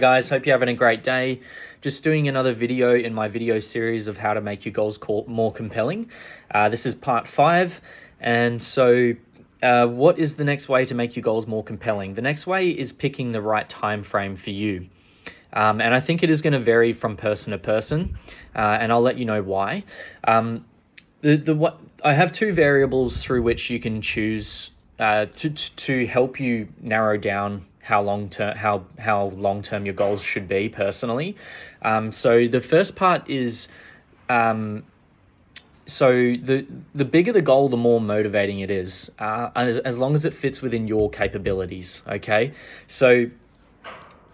Guys, hope you're having a great day. Just doing another video in my video series of how to make your goals more compelling. This is part 5. And so what is the next way to make your goals more compelling? The next way is picking the right time frame for you. And I think it is going to vary from person to person, and I'll let you know why. I have 2 variables through which you can choose to help you narrow down how long term your goals should be personally. So the first part is so the bigger the goal, the more motivating it is, as long as it fits within your capabilities. Okay, so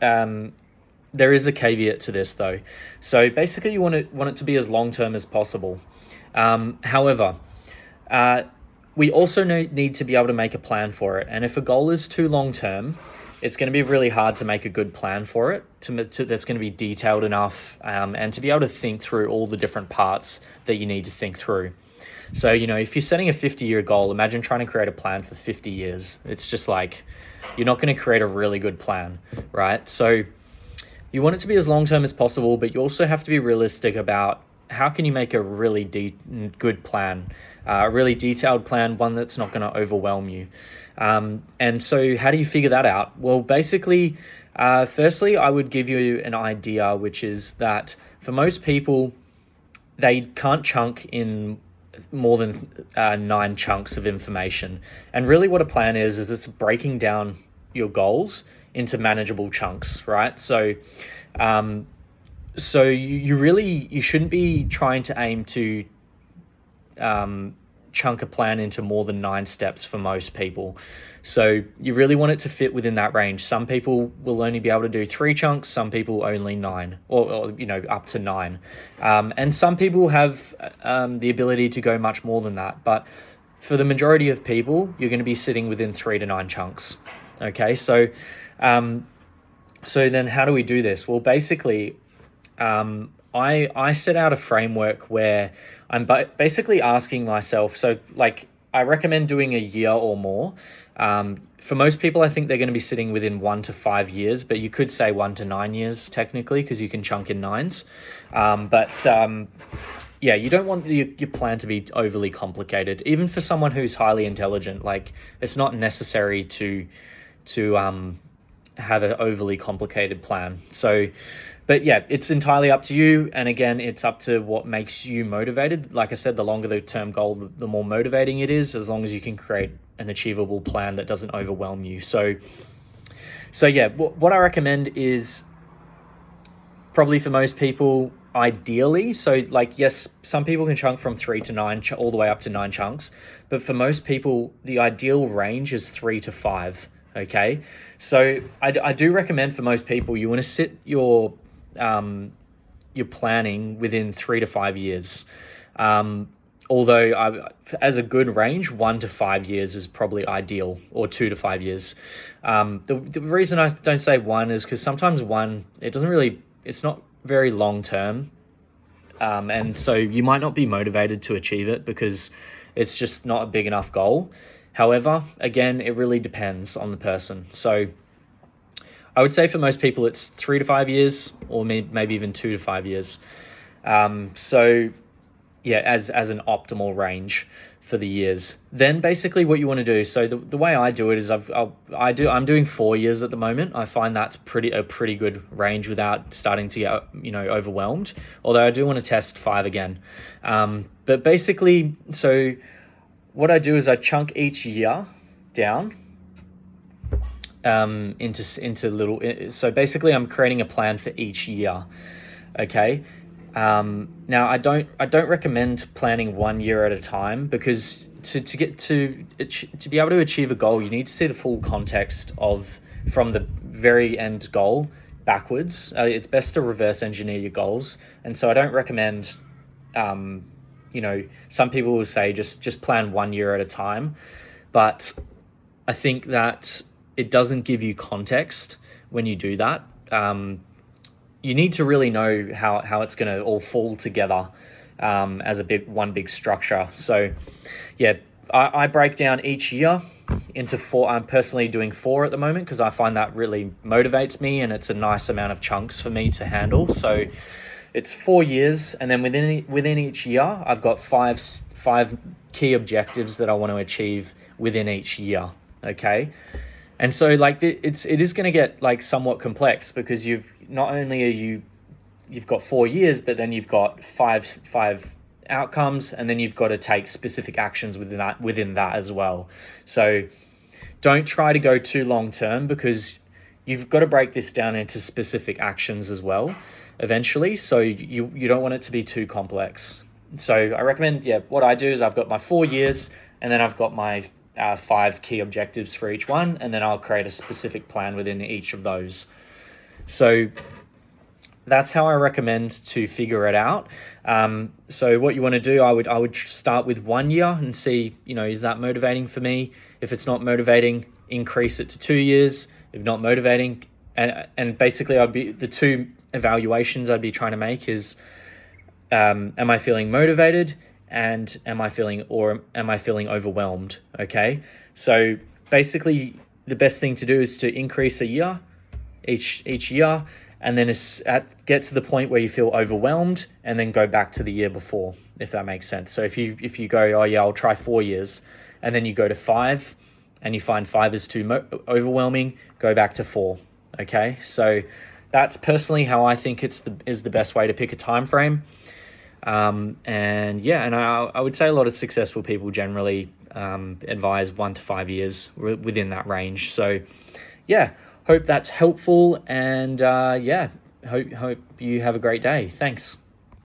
there is a caveat to this though. So basically, you want it to be as long term as possible. However, we also need to be able to make a plan for it. And if a goal is too long term, it's going to be really hard to make a good plan for it, that's going to be detailed enough, and to be able to think through all the different parts that you need to think through. So, if you're setting a 50-year goal, imagine trying to create a plan for 50 years. It's just like, you're not going to create a really good plan, right? So you want it to be as long-term as possible, but you also have to be realistic about how can you make a really good plan, a really detailed plan, one that's not going to overwhelm you. And so how do you figure that out? Well, basically, firstly, I would give you an idea, which is that for most people, they can't chunk in more than 9 chunks of information. And really what a plan is it's breaking down your goals into manageable chunks, right? So you shouldn't be trying to aim to chunk a plan into more than 9 steps for most people. So you really want it to fit within that range. Some people will only be able to do 3 chunks, some people only 9, or up to 9. And some people have the ability to go much more than that. But for the majority of people, you're going to be sitting within 3 to 9 chunks. Okay, so then how do we do this? Well, basically, I set out a framework where I'm basically asking myself, so like I recommend doing a year or more. For most people, I think they're going to be sitting within 1 to 5 years, but you could say 1 to 9 years technically, because you can chunk in 9s. Yeah, you don't want your plan to be overly complicated. Even for someone who's highly intelligent, like it's not necessary to have an overly complicated plan. So, but yeah, it's entirely up to you. And again, it's up to what makes you motivated. Like I said, the longer the term goal, the more motivating it is, as long as you can create an achievable plan that doesn't overwhelm you. So yeah, what I recommend is probably for most people, ideally, so like, yes, some people can chunk from 3 to 9, all the way up to 9 chunks. But for most people, the ideal range is 3 to 5. Okay, so I do recommend for most people, you want to sit your planning within 3 to 5 years. Although as a good range, 1 to 5 years is probably ideal, or 2 to 5 years. The reason I don't say 1 is because sometimes 1, it's not very long term. And so you might not be motivated to achieve it because it's just not a big enough goal. However, again, it really depends on the person. So I would say for most people, it's 3 to 5 years, or maybe even 2 to 5 years. So yeah, as an optimal range for the years. Then basically what you want to do, so the way I do it is I'm doing 4 years at the moment. I find that's a pretty good range without starting to get overwhelmed. Although I do want to test 5 again. But basically, so what I do is I chunk each year down into little. So basically, I'm creating a plan for each year. Okay. Now I don't recommend planning 1 year at a time, because to be able to achieve a goal, you need to see the full context from the very end goal backwards. It's best to reverse engineer your goals, and so I don't recommend. Some people will say just plan 1 year at a time, but I think that it doesn't give you context when you do that. You need to really know how it's going to all fall together as one big structure. So yeah, I break down each year into 4. I'm personally doing 4 at the moment because I find that really motivates me, and it's a nice amount of chunks for me to handle. So it's 4 years, and then within each year, I've got five key objectives that I want to achieve within each year. Okay, and so like it is going to get like somewhat complex because you've got 4 years, but then you've got five outcomes, and then you've got to take specific actions within that as well. So don't try to go too long term, because you've got to break this down into specific actions as well eventually. So you don't want it to be too complex. So I recommend, what I do is I've got my 4 years, and then I've got my 5 key objectives for each one, and then I'll create a specific plan within each of those. So that's how I recommend to figure it out. So what you want to do, I would start with 1 year and see, is that motivating for me? If it's not motivating, increase it to 2 years. If not motivating, and basically the 2 evaluations I'd be trying to make is, am I feeling motivated, and am I feeling overwhelmed? Okay. So basically the best thing to do is to increase a year each year, and then get to the point where you feel overwhelmed, and then go back to the year before, if that makes sense. So if you go, oh yeah, I'll try 4 years, and then you go to 5, and you find 5 is too overwhelming, go back to 4. Okay, so that's personally how I think is the best way to pick a time frame. And I would say a lot of successful people generally advise 1 to 5 years within that range. So yeah. Hope that's helpful, and hope you have a great day. Thanks.